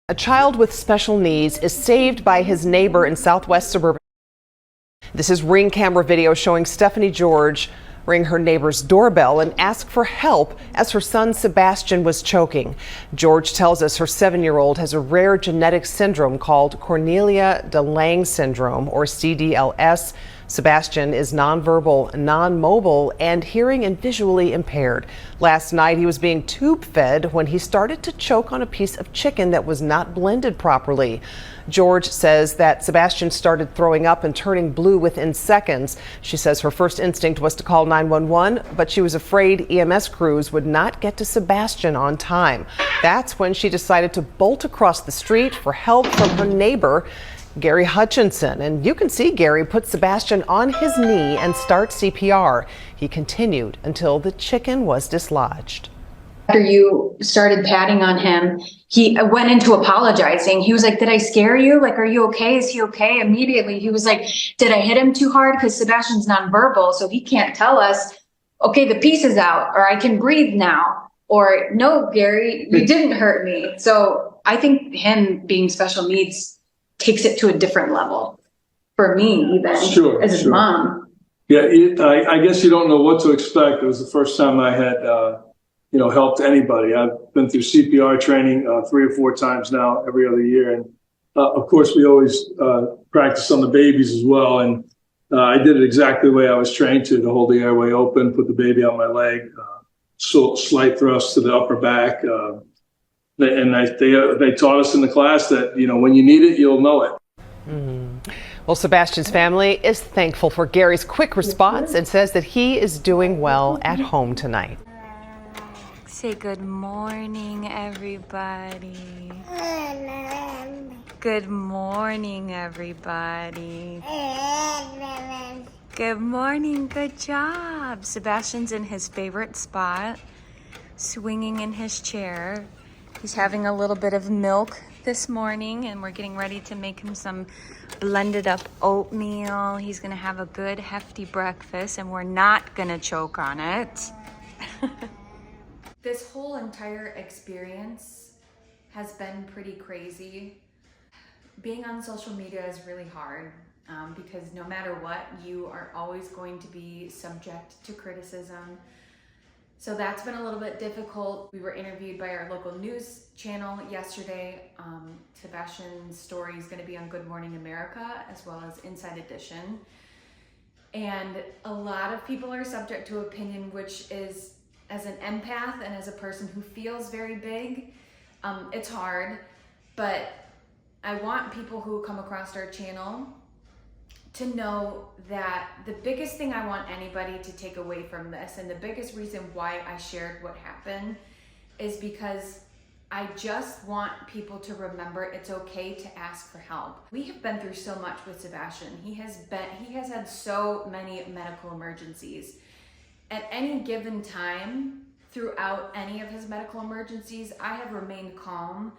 A child with special needs is saved by his neighbor in southwest suburban. This is Ring camera video showing Stephanie George ring her neighbor's doorbell and ask for help as her son Sebastian was choking. George tells us her 7-year-old has a rare genetic syndrome called Cornelia de Lange syndrome, or CDLS. Sebastian is nonverbal, non-mobile, and hearing and visually impaired. Last night he was being tube fed when he started to choke on a piece of chicken that was not blended properly. George says that Sebastian started throwing up and turning blue within seconds. She says her first instinct was to call 911, but she was afraid EMS crews would not get to Sebastian on time. That's when she decided to bolt across the street for help from her neighbor, Gary Hutchinson. And you can see Gary put Sebastian on his knee and start CPR. He continued until the chicken was dislodged. After you started patting on him, he went into apologizing. He was like, "Did I scare you? Like, are you okay? Is he okay?" Immediately, he was like, "Did I hit him too hard?" Because Sebastian's nonverbal, so he can't tell us, "Okay, the piece is out," or "I can breathe now," or "No, Gary, you didn't hurt me." So I think him being special needs takes it to a different level for me, even as his mom. Yeah, I guess you don't know what to expect. It was the first time I had helped anybody. I've been through CPR training 3 or 4 times now, every other year. And of course, we always practice on the babies as well. And I did it exactly the way I was trained to hold the airway open, put the baby on my leg, slight thrust to the upper back. And they taught us in the class that, when you need it, you'll know it. Well, Sebastian's family is thankful for Gary's quick response and says that he is doing well at home tonight. Say good morning, everybody. Good morning, everybody. Good morning, good job. Sebastian's in his favorite spot, swinging in his chair. He's having a little bit of milk this morning, and we're getting ready to make him some blended up oatmeal. He's gonna have a good hefty breakfast, and we're not gonna choke on it. This whole entire experience has been pretty crazy. Being on social media is really hard because no matter what, you are always going to be subject to criticism. So that's been a little bit difficult. We were interviewed by our local news channel yesterday. Sebastian's story is going to be on Good Morning America as well as Inside Edition. And a lot of people are subject to opinion, which is, as an empath and as a person who feels very big, it's hard. But I want people who come across our channel to know that the biggest thing I want anybody to take away from this, and the biggest reason why I shared what happened, is because I just want people to remember it's okay to ask for help. We have been through so much with Sebastian. He has had so many medical emergencies. At any given time, throughout any of his medical emergencies, I have remained calm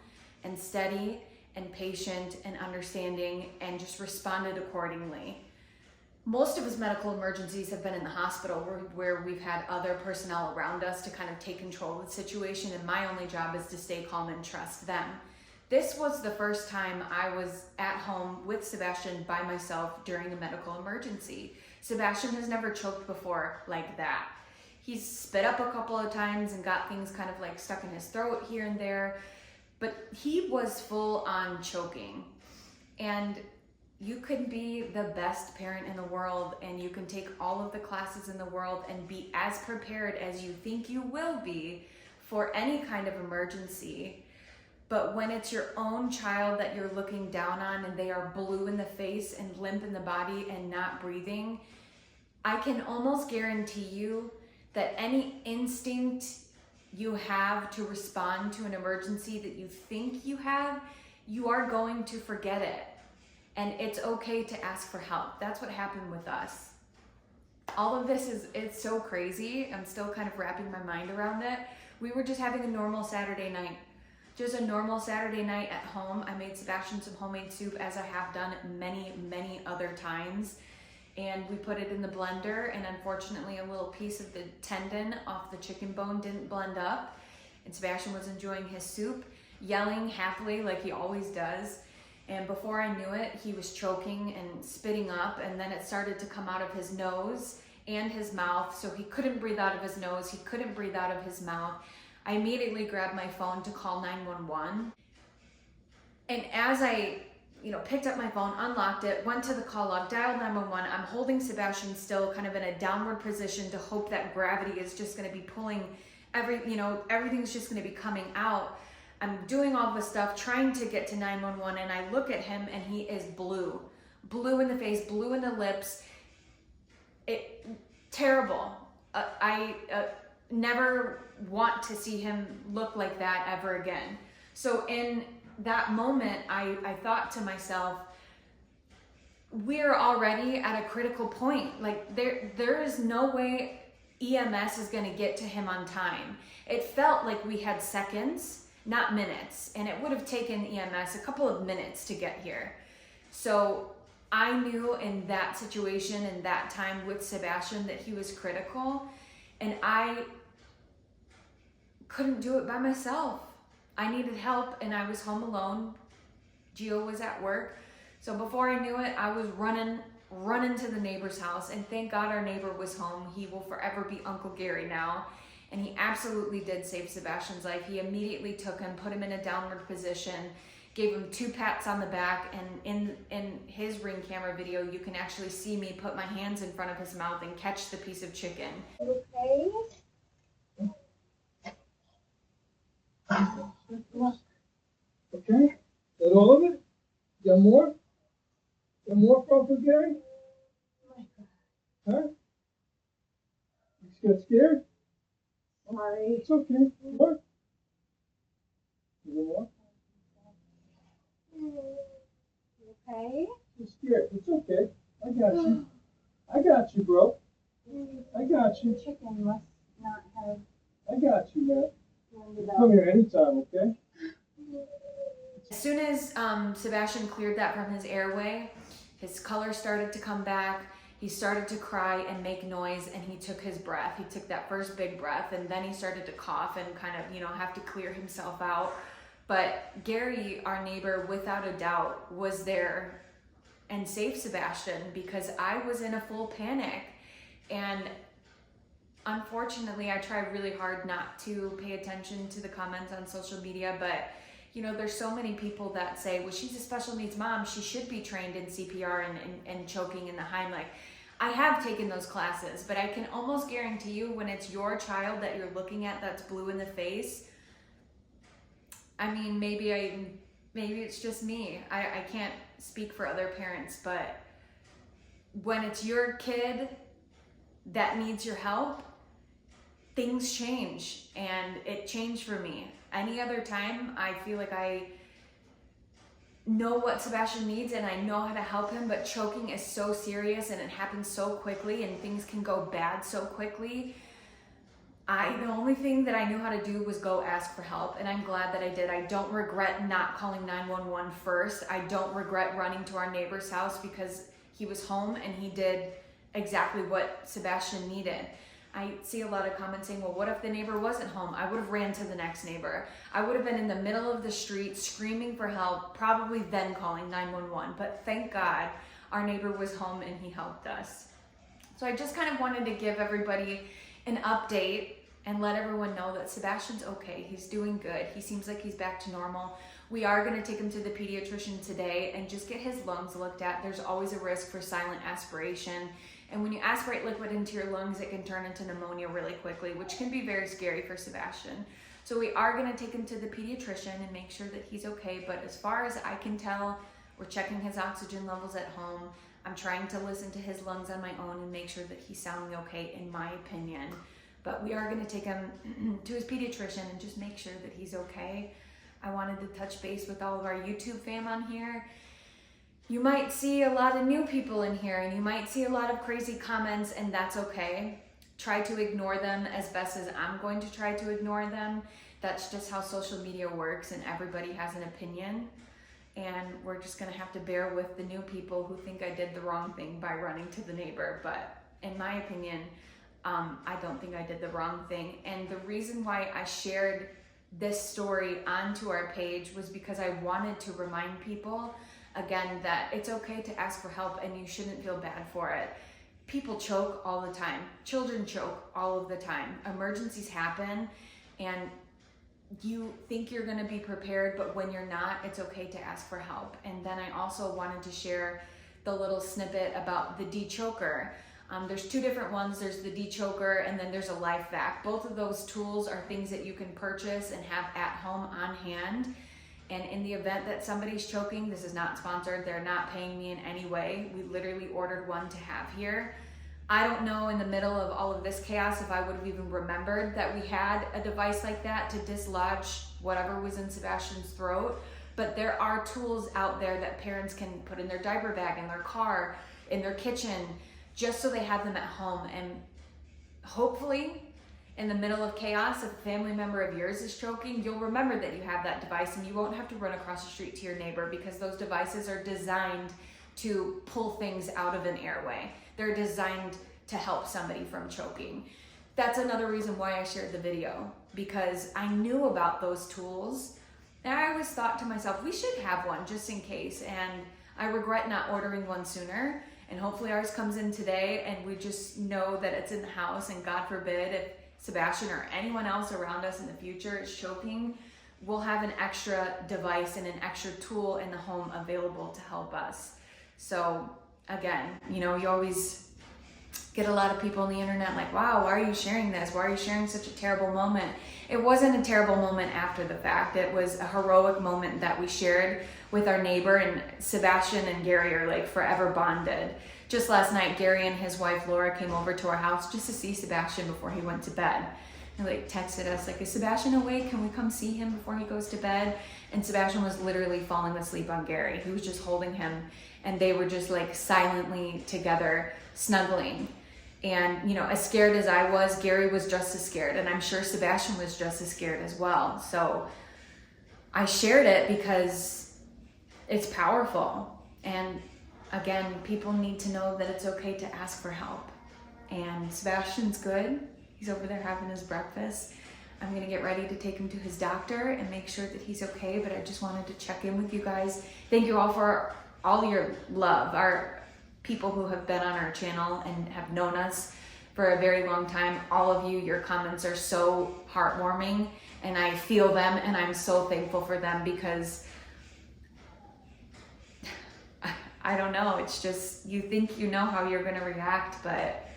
and steady and patient and understanding and just responded accordingly. Most of his medical emergencies have been in the hospital where we've had other personnel around us to kind of take control of the situation, and my only job is to stay calm and trust them. This was the first time I was at home with Sebastian by myself during a medical emergency. Sebastian has never choked before like that. He's spit up a couple of times and got things kind of like stuck in his throat here and there, but he was full on choking. And you can be the best parent in the world, and you can take all of the classes in the world and be as prepared as you think you will be for any kind of emergency. But when it's your own child that you're looking down on and they are blue in the face and limp in the body and not breathing, I can almost guarantee you that any instinct you have to respond to an emergency that you think you have, you are going to forget it. And it's okay to ask for help. That's what happened with us. All of this it's so crazy. I'm still kind of wrapping my mind around it. We were just having a normal Saturday night. Just a normal Saturday night at home. I made Sebastian some homemade soup, as I have done many, many other times. And we put it in the blender, and unfortunately a little piece of the tendon off the chicken bone didn't blend up. And Sebastian was enjoying his soup, yelling happily like he always does. And before I knew it, he was choking and spitting up, and then it started to come out of his nose and his mouth. So he couldn't breathe out of his nose, he couldn't breathe out of his mouth. I immediately grabbed my phone to call 911. And as I picked up my phone, unlocked it, went to the call log, dialed 911. I'm holding Sebastian still kind of in a downward position to hope that gravity is just going to be pulling everything's just going to be coming out. I'm doing all this stuff, trying to get to 911, and I look at him and he is blue in the face, blue in the lips. Terrible. I never want to see him look like that ever again. So in that moment, I thought to myself, we're already at a critical point. Like there is no way EMS is going to get to him on time. It felt like we had seconds, not minutes, and it would have taken EMS a couple of minutes to get here. So I knew in that situation, in that time with Sebastian, that he was critical, and I couldn't do it by myself. I needed help, and I was home alone. Gio was at work. So before I knew it, I was running to the neighbor's house, and thank God our neighbor was home. He will forever be Uncle Gary now. And he absolutely did save Sebastian's life. He immediately took him, put him in a downward position, gave him 2 pats on the back, and in his Ring camera video, you can actually see me put my hands in front of his mouth and catch the piece of chicken. Okay. Okay? That all of it? You got more? You got more for Uncle Gary? Huh? You got scared? Sorry. It's okay. What? You got more? Okay. You're scared. It's okay. I got you. I got you, bro. I got you. Chicken must not have I got you, man. ended Come up. here anytime, okay? As soon as Sebastian cleared that from his airway, his color started to come back. He started to cry and make noise, and he took his breath. He took that first big breath, and then he started to cough and kind of, have to clear himself out. But Gary, our neighbor, without a doubt, was there and saved Sebastian, because I was in a full panic. And unfortunately, I try really hard not to pay attention to the comments on social media, but there's so many people that say, well, she's a special needs mom, she should be trained in CPR and choking in the Heimlich. I have taken those classes, but I can almost guarantee you, when it's your child that you're looking at that's blue in the face, I mean, maybe it's just me. I can't speak for other parents, but when it's your kid that needs your help, things change, and it changed for me. Any other time, I feel like I know what Sebastian needs and I know how to help him, but choking is so serious and it happens so quickly and things can go bad so quickly. The only thing that I knew how to do was go ask for help, and I'm glad that I did. I don't regret not calling 911 first. I don't regret running to our neighbor's house, because he was home and he did exactly what Sebastian needed. I see a lot of comments saying, well, what if the neighbor wasn't home? I would have ran to the next neighbor. I would have been in the middle of the street screaming for help, probably then calling 911. But thank God our neighbor was home and he helped us. So I just kind of wanted to give everybody an update and let everyone know that Sebastian's okay. He's doing good. He seems like he's back to normal. We are going to take him to the pediatrician today and just get his lungs looked at. There's always a risk for silent aspiration. And when you aspirate liquid into your lungs, it can turn into pneumonia really quickly, which can be very scary for Sebastian. So we are going to take him to the pediatrician and make sure that he's okay. But as far as I can tell, we're checking his oxygen levels at home. I'm trying to listen to his lungs on my own and make sure that he's sounding okay, in my opinion. But we are going to take him to his pediatrician and just make sure that he's okay. I wanted to touch base with all of our YouTube fam on here. You might see a lot of new people in here, and you might see a lot of crazy comments, and that's okay. Try to ignore them as best as I'm going to try to ignore them. That's just how social media works, and everybody has an opinion. And we're just gonna have to bear with the new people who think I did the wrong thing by running to the neighbor. But in my opinion, I don't think I did the wrong thing. And the reason why I shared this story onto our page was because I wanted to remind people, again, that it's okay to ask for help and you shouldn't feel bad for it. People choke all the time. Children choke all of the time. Emergencies happen and you think you're gonna be prepared, but when you're not, it's okay to ask for help. And then I also wanted to share the little snippet about the de-choker. There's two different ones. There's the de-choker and then there's a life vac. Both of those tools are things that you can purchase and have at home on hand. And in the event that somebody's choking, this is not sponsored, they're not paying me in any way. We literally ordered one to have here. I don't know in the middle of all of this chaos if I would have even remembered that we had a device like that to dislodge whatever was in Sebastian's throat. But there are tools out there that parents can put in their diaper bag, in their car, in their kitchen, just so they have them at home. And hopefully in the middle of chaos, if a family member of yours is choking, you'll remember that you have that device and you won't have to run across the street to your neighbor, because those devices are designed to pull things out of an airway. They're designed to help somebody from choking. That's another reason why I shared the video, because I knew about those tools and I always thought to myself, we should have one just in case. And I regret not ordering one sooner. And hopefully ours comes in today and we just know that it's in the house, and God forbid if Sebastian or anyone else around us in the future is choking, we'll have an extra device and an extra tool in the home available to help us. So again, you know, you always get a lot of people on the internet like, wow, why are you sharing this? Why are you sharing such a terrible moment? It wasn't a terrible moment after the fact. It was a heroic moment that we shared with our neighbor, and Sebastian and Gary are like forever bonded. Just last night, Gary and his wife Laura came over to our house just to see Sebastian before he went to bed. And like texted us like, is Sebastian awake? Can we come see him before he goes to bed? And Sebastian was literally falling asleep on Gary. He was just holding him and they were just like silently together snuggling. And you know, as scared as I was, Gary was just as scared, and I'm sure Sebastian was just as scared as well. So I shared it because it's powerful. And again, people need to know that it's okay to ask for help. And Sebastian's good. He's over there having his breakfast. I'm gonna get ready to take him to his doctor and make sure that he's okay, but I just wanted to check in with you guys. Thank you all for all your love. Our people who have been on our channel and have known us for a very long time, all of you, your comments are so heartwarming and I feel them, and I'm so thankful for them, because I don't know, it's just, you think you know how you're gonna react, but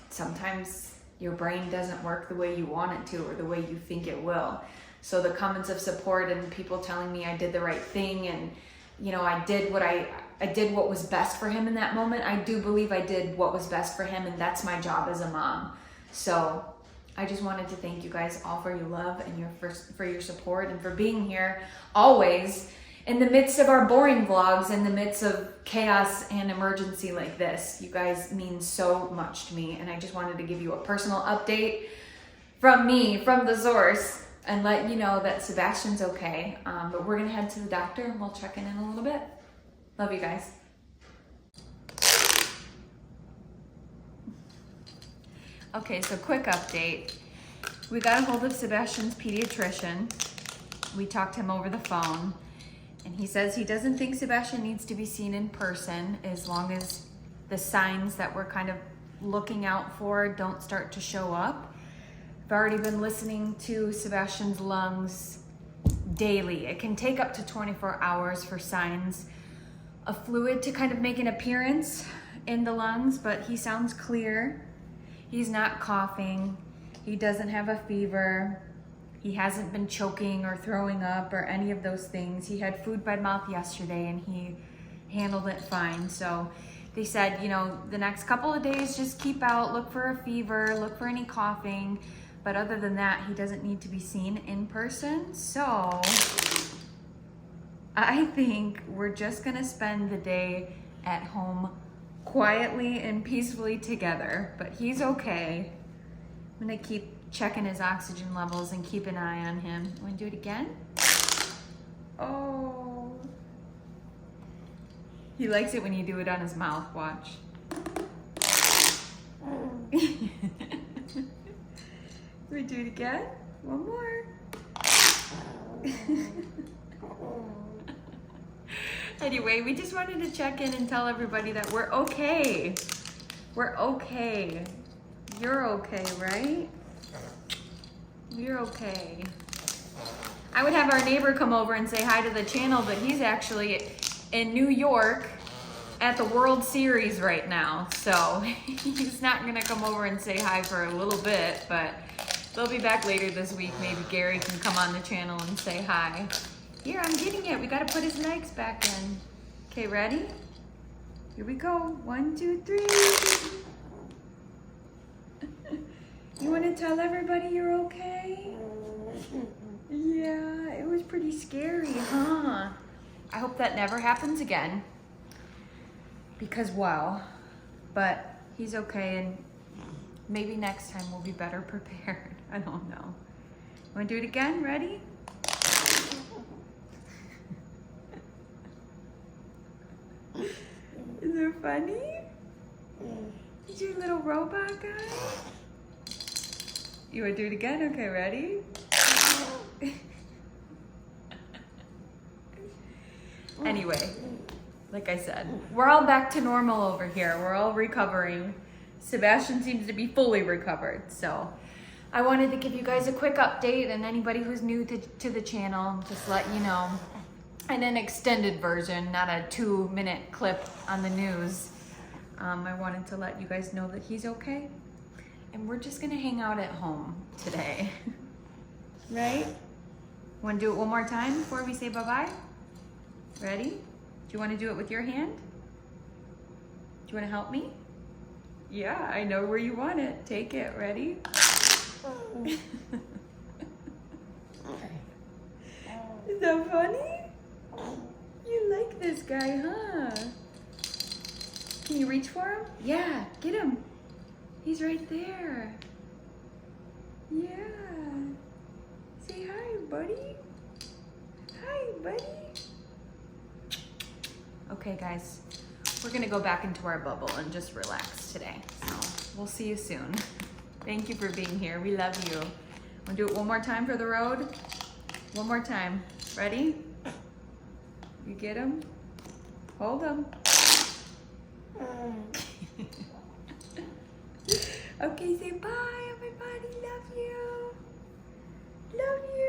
sometimes your brain doesn't work the way you want it to or the way you think it will. So the comments of support and people telling me I did the right thing, and you know, I did what was best for him in that moment. I do believe I did what was best for him, and that's my job as a mom. So I just wanted to thank you guys all for your love and for your support, and for being here always in the midst of our boring vlogs, in the midst of chaos and emergency like this. You guys mean so much to me, and I just wanted to give you a personal update from me, from the source, and let you know that Sebastian's okay. But we're gonna head to the doctor and we'll check in a little bit. Love you guys. Okay, so quick update. We got a hold of Sebastian's pediatrician. We talked to him over the phone, and he says he doesn't think Sebastian needs to be seen in person as long as the signs that we're kind of looking out for don't start to show up. I've already been listening to Sebastian's lungs daily. It can take up to 24 hours for signs of fluid to kind of make an appearance in the lungs, but he sounds clear. He's not coughing. He doesn't have a fever. He hasn't been choking or throwing up or any of those things. He had food by mouth yesterday and he handled it fine. So they said, you know, the next couple of days, just keep out, look for a fever, look for any coughing. But other than that, he doesn't need to be seen in person. So I think we're just gonna spend the day at home quietly and peacefully together, but he's okay. I'm gonna keep checking his oxygen levels and keep an eye on him. Wanna do it again? Oh. He likes it when you do it on his mouth, watch. We do it again? One more. Anyway, we just wanted to check in and tell everybody that we're okay. We're okay. You're okay, right? You're okay. I would have our neighbor come over and say hi to the channel, but he's actually in New York at the World Series right now. So he's not gonna come over and say hi for a little bit, but they'll be back later this week. Maybe Gary can come on the channel and say hi. Here, I'm getting it. We gotta put his legs back in. Okay, ready? Here we go. 1, 2, 3. You wanna tell everybody you're okay? Yeah, it was pretty scary, huh? I hope that never happens again. Because wow. But he's okay, and maybe next time we'll be better prepared. I don't know. Wanna do it again? Ready? Is it funny? Is your little robot guy? You wanna do it again? Okay, ready? Anyway, like I said, we're all back to normal over here. We're all recovering. Sebastian seems to be fully recovered. So I wanted to give you guys a quick update, and anybody who's new to the channel, just let you know. And an extended version, not a 2-minute clip on the news. I wanted to let you guys know that he's okay. And we're just gonna hang out at home today. Right? Wanna do it one more time before we say bye-bye? Ready? Do you wanna do it with your hand? Do you wanna help me? Yeah, I know where you want it. Take it, ready? Is that funny? You like this guy, huh? Can you reach for him? Yeah, get him. He's right there. Yeah. Say hi, buddy. Hi, buddy. Okay, guys. We're gonna go back into our bubble and just relax today. So we'll see you soon. Thank you for being here. We love you. Wanna do it one more time for the road? One more time. Ready? You get him? Hold him. Okay, say bye, everybody. Love you. Love you.